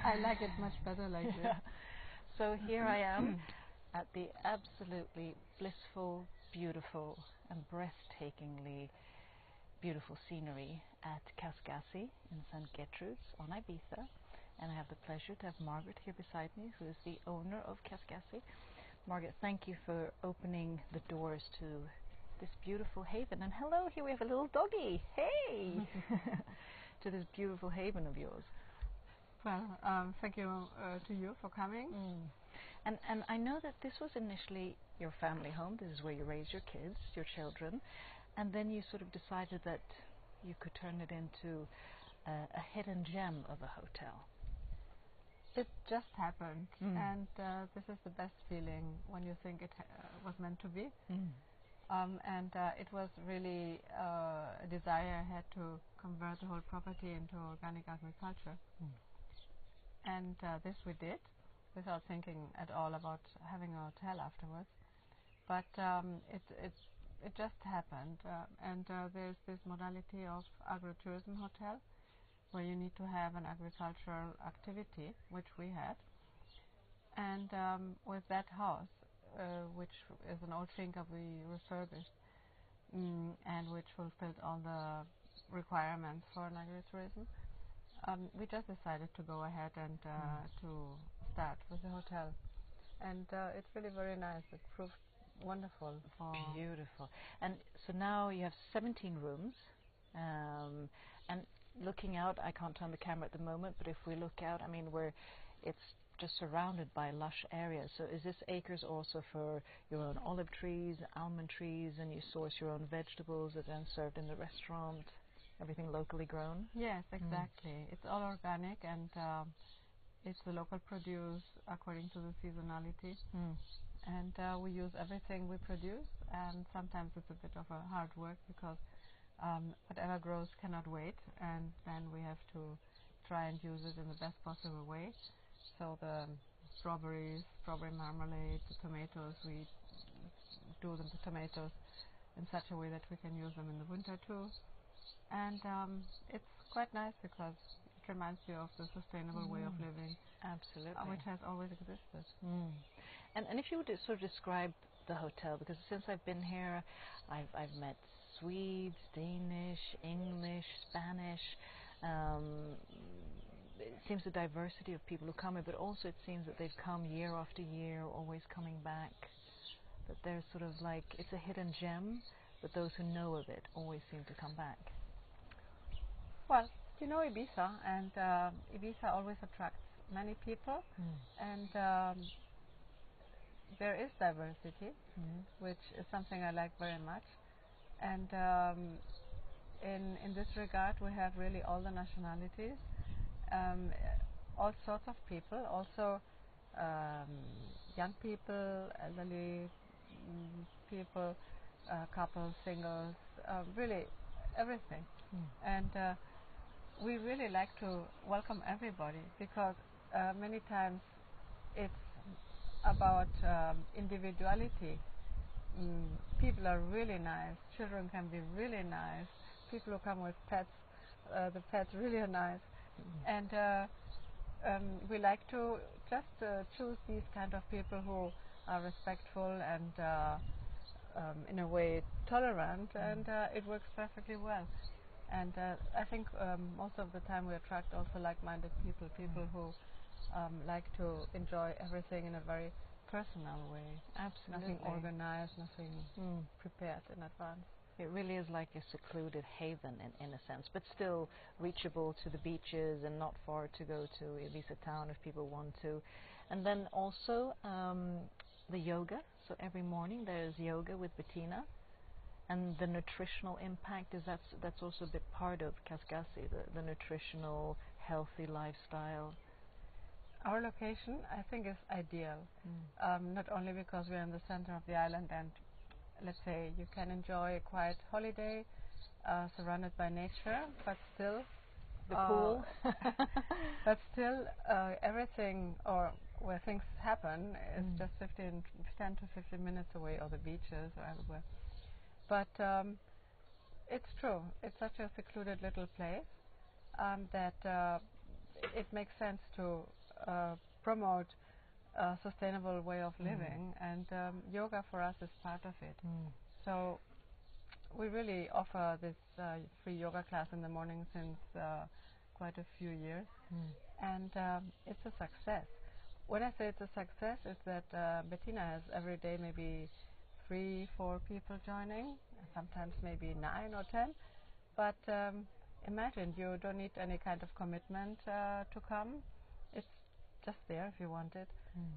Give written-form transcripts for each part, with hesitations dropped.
I like it much better like this. So here I am at the absolutely blissful, beautiful and breathtakingly beautiful scenery at Cas Gasi in St. Gertrude's on Ibiza, and I have the pleasure to have Margaret here beside me, who is the owner of Cas Gasi. Margaret, thank you for opening the doors to this beautiful haven. And hello, here we have a little doggy. Hey! To this beautiful haven of yours. Well, thank you to you for coming. And I know that this was initially your family home. This is where you raise your kids, your children, and then you sort of decided that you could turn it into a hidden gem of a hotel. It just happened, and this is the best feeling when you think it was meant to be. And it was really a desire I had to convert the whole property into organic agriculture. And this we did, without thinking at all about having a hotel afterwards. But it just happened, and there's this modality of agritourism hotel, where you need to have an agricultural activity, which we had. And with that house, which is an old finca we refurbished, and which fulfilled all the requirements for an agritourism, we just decided to go ahead and to start with the hotel. And it's really very nice. It proved wonderful. Beautiful. And so now you have 17 rooms, and looking out, I can't turn the camera at the moment, but if we look out, I mean, it's just surrounded by lush areas. So is this acres also for your own olive trees, almond trees, and you source your own vegetables that are then served in the restaurant? Everything locally grown? Yes, exactly. It's all organic, and it's the local produce according to the seasonality. And we use everything we produce, and sometimes it's a bit of a hard work because whatever grows cannot wait, and then we have to try and use it in the best possible way. So the strawberry marmalade, the tomatoes, we do the tomatoes in such a way that we can use them in the winter too. And it's quite nice because it reminds you of the sustainable way of living. Absolutely. Which has always existed. And if you would sort of describe the hotel, because since I've been here, I've met Swedes, Danish, English, Spanish. It seems the diversity of people who come here, but also it seems that they've come year after year, always coming back. That there's sort of like, it's a hidden gem, but those who know of it always seem to come back. Well, you know Ibiza, and Ibiza always attracts many people, and there is diversity, which is something I like very much. And in this regard, we have really all the nationalities, all sorts of people, also young people, elderly people, couples, singles, really everything. And we really like to welcome everybody, because many times it's about individuality. People are really nice, children can be really nice, people who come with pets, the pets really are nice. And we like to just choose these kind of people who are respectful and in a way tolerant, and it works perfectly well. And I think most of the time we attract also like-minded people, people who like to enjoy everything in a very personal way. Absolutely. Nothing organized, nothing prepared in advance. It really is like a secluded haven in a sense, but still reachable to the beaches and not far to go to Ibiza town if people want to. And then also the yoga. So every morning there's yoga with Bettina. And the nutritional impact, that's also a big part of Cas Gasi, the nutritional, healthy lifestyle. Our location, I think, is ideal. Not only because we're in the center of the island, and let's say you can enjoy a quiet holiday surrounded by nature, but still the pool. But still everything, or where things happen, is just 10 to 15 minutes away, or the beaches or everywhere. But it's true, it's such a secluded little place that it makes sense to promote a sustainable way of living, and yoga for us is part of it. So we really offer this free yoga class in the morning since quite a few years, and it's a success. When I say it's a success, it's that Bettina has every day maybe 3-4 people joining, sometimes maybe 9 or 10. But imagine, you don't need any kind of commitment to come. It's just there if you want it.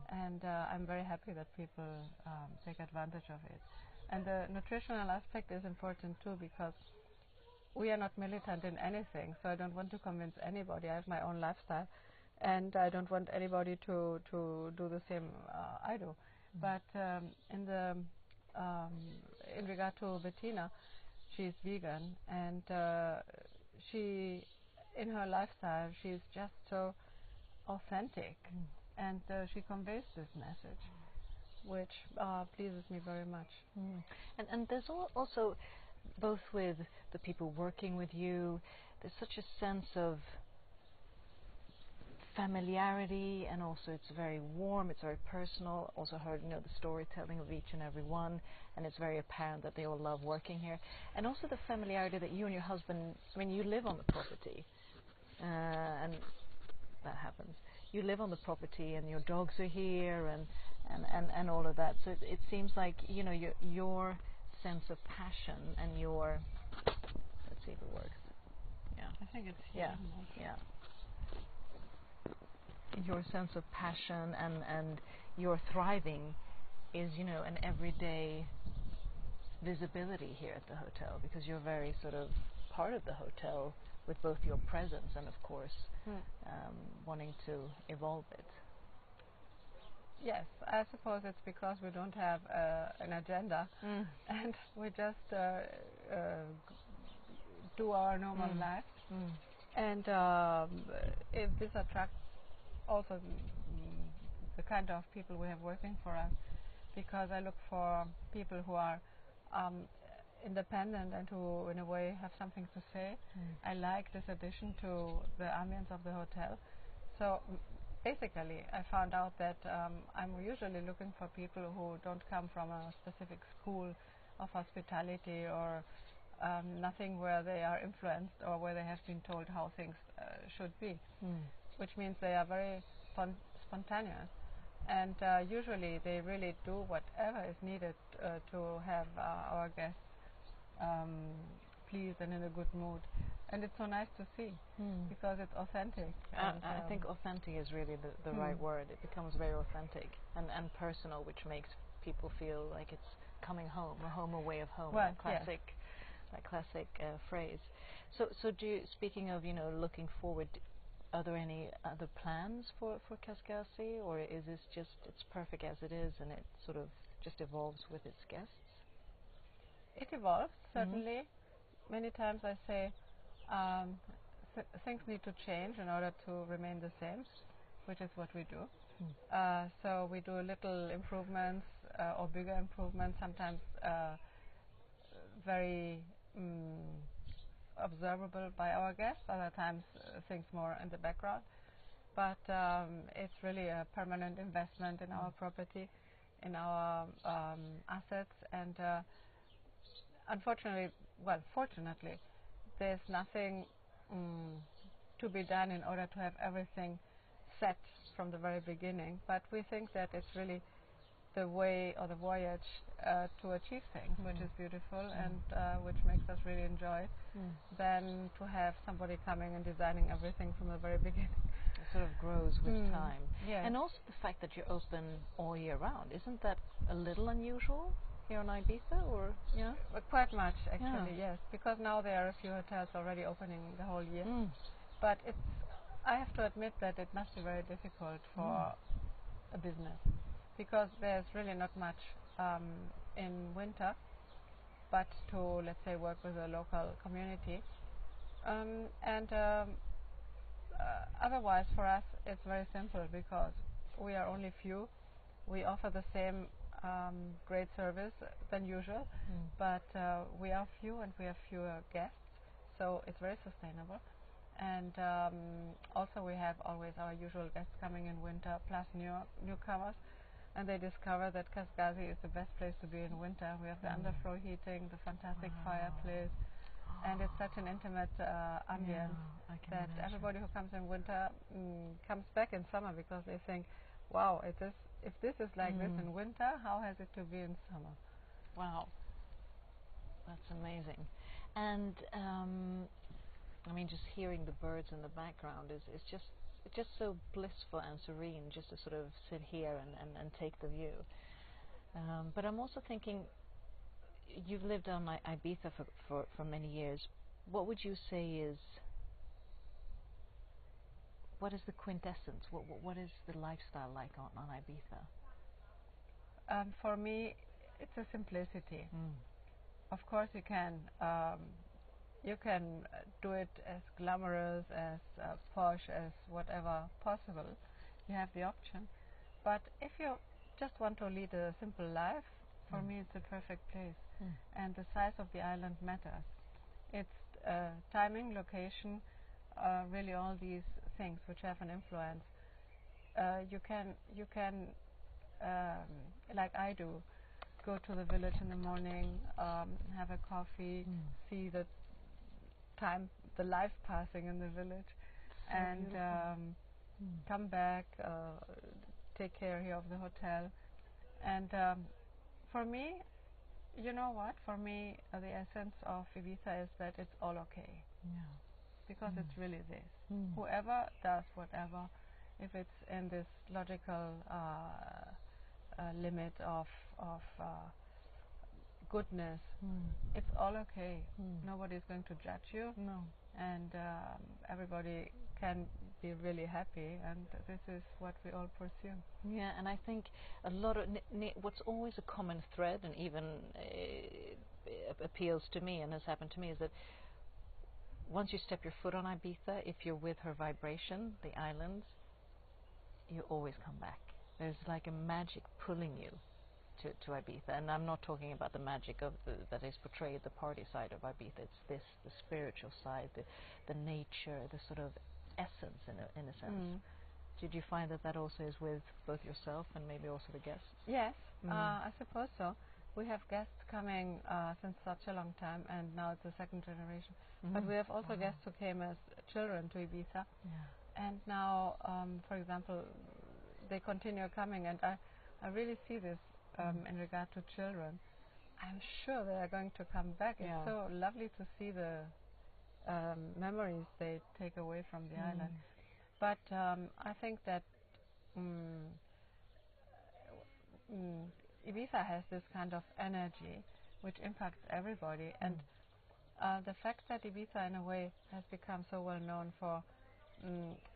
And I'm very happy that people take advantage of it. And the nutritional aspect is important too, because we are not militant in anything, so I don't want to convince anybody. I have my own lifestyle, and I don't want anybody to do the same I do. But in regard to Bettina, she's vegan, and she, in her lifestyle, she's just so authentic, and she conveys this message, which pleases me very much. And there's also, both with the people working with you, there's such a sense of familiarity, and also it's very warm, it's very personal. Also heard, the storytelling of each and every one, and it's very apparent that they all love working here. And also the familiarity that you and your husband, you live on the property, and that happens. You live on the property, and your dogs are here, and all of that. So it seems like, your sense of passion and your, let's see if it works. Yeah, I think it's yeah. Your sense of passion and your thriving is, an everyday visibility here at the hotel, because you're very sort of part of the hotel with both your presence and, of course, wanting to evolve it. Yes, I suppose it's because we don't have an agenda, and we just do our normal life. And if this attracts also the kind of people we have working for us, because I look for people who are independent and who, in a way, have something to say. I like this addition to the ambience of the hotel. So basically, I found out that I'm usually looking for people who don't come from a specific school of hospitality, or nothing where they are influenced or where they have been told how things should be, which means they are very spontaneous. And usually they really do whatever is needed to have our guests pleased and in a good mood. And it's so nice to see, because it's authentic. I think authentic is really the right word. It becomes very authentic and personal, which makes people feel like it's coming home, or home away of home, well, that classic phrase. So speaking of, looking forward, are there any other plans for Cas Gasi, or is this just, it's perfect as it is and it sort of just evolves with its guests? It evolves, certainly. Many times I say things need to change in order to remain the same, which is what we do. So we do little improvements or bigger improvements, sometimes very observable by our guests, other times things more in the background. But it's really a permanent investment in our property, in our assets, and fortunately, there's nothing to be done in order to have everything set from the very beginning. But we think that it's really the way or the voyage to achieve things, which is beautiful and which makes us really enjoy it, than to have somebody coming and designing everything from the very beginning. It sort of grows with time. Yes. And also the fact that you're open all year round. Isn't that a little unusual here on Ibiza, or quite much, actually, yes, because now there are a few hotels already opening the whole year. But I have to admit that it must be very difficult for a business, because there's really not much in winter, but to, let's say, work with a local community. Otherwise, for us, it's very simple, because we are only few. We offer the same great service than usual, but we are few and we have fewer guests, so it's very sustainable. And also we have always our usual guests coming in winter, plus newcomers, and they discover that Cas Gasi is the best place to be in winter. We have the underfloor heating, the fantastic fireplace, and it's such an intimate ambience that everybody who comes in winter comes back in summer, because they think, wow, if this is like this in winter, how has it to be in summer? Wow, that's amazing. And I mean, just hearing the birds in the background is just so blissful and serene, just to sort of sit here and take the view. But I'm also thinking, you've lived on Ibiza for many years. What would you say what is the quintessence? What is the lifestyle like on Ibiza? For me, it's a simplicity. Of course, you can do it as glamorous, as posh, as whatever possible. You have the option. But if you just want to lead a simple life, for me it's a perfect place. And the size of the island matters. It's timing, location, really all these things which have an influence. You can like I do, go to the village in the morning, have a coffee, see the life passing in the village, so and come back, take care here of the hotel. And for me, you know what? For me, the essence of Ibiza is that it's all okay. Because it's really this. Whoever does whatever, if it's in this logical limit of goodness, it's all okay. Nobody's going to judge you. No. And everybody can be really happy, and this is what we all pursue. Yeah, and I think a lot of what's always a common thread, and even appeals to me and has happened to me, is that once you step your foot on Ibiza, if you're with her vibration, the islands, you always come back. There's like a magic pulling you to Ibiza, and I'm not talking about the magic of that is portrayed, the party side of Ibiza. It's the spiritual side, the nature, the sort of essence in a sense. Did you find that also is with both yourself and maybe also the guests? Yes, I suppose so. We have guests coming since such a long time, and now it's the second generation. But we have also guests who came as children to Ibiza, and now, for example, they continue coming, and I really see this in regard to children. I'm sure they are going to come back. It's so lovely to see the memories they take away from the island. But I think that Ibiza has this kind of energy which impacts everybody, and the fact that Ibiza in a way has become so well known for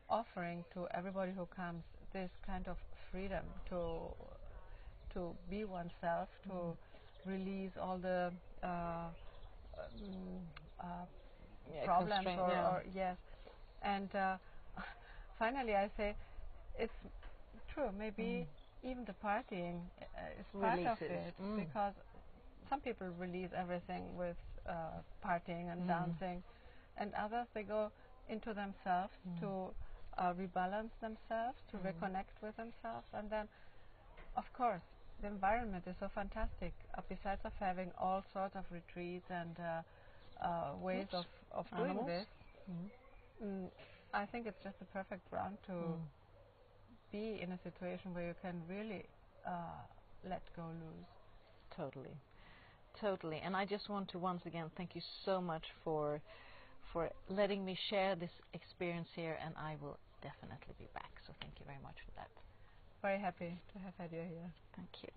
offering to everybody who comes this kind of freedom to be oneself, to release all the problems or yes. And finally I say it's true, maybe even the partying is part of it, because some people release everything with partying and dancing, and others, they go into themselves to rebalance themselves, to reconnect with themselves. And then of course the environment is so fantastic, besides of having all sorts of retreats and ways of doing this. I think it's just the perfect ground to be in a situation where you can really let go loose. Totally. And I just want to once again thank you so much for letting me share this experience here, and I will definitely be back. So thank you very much for that. Very happy to have had you here. Thank you.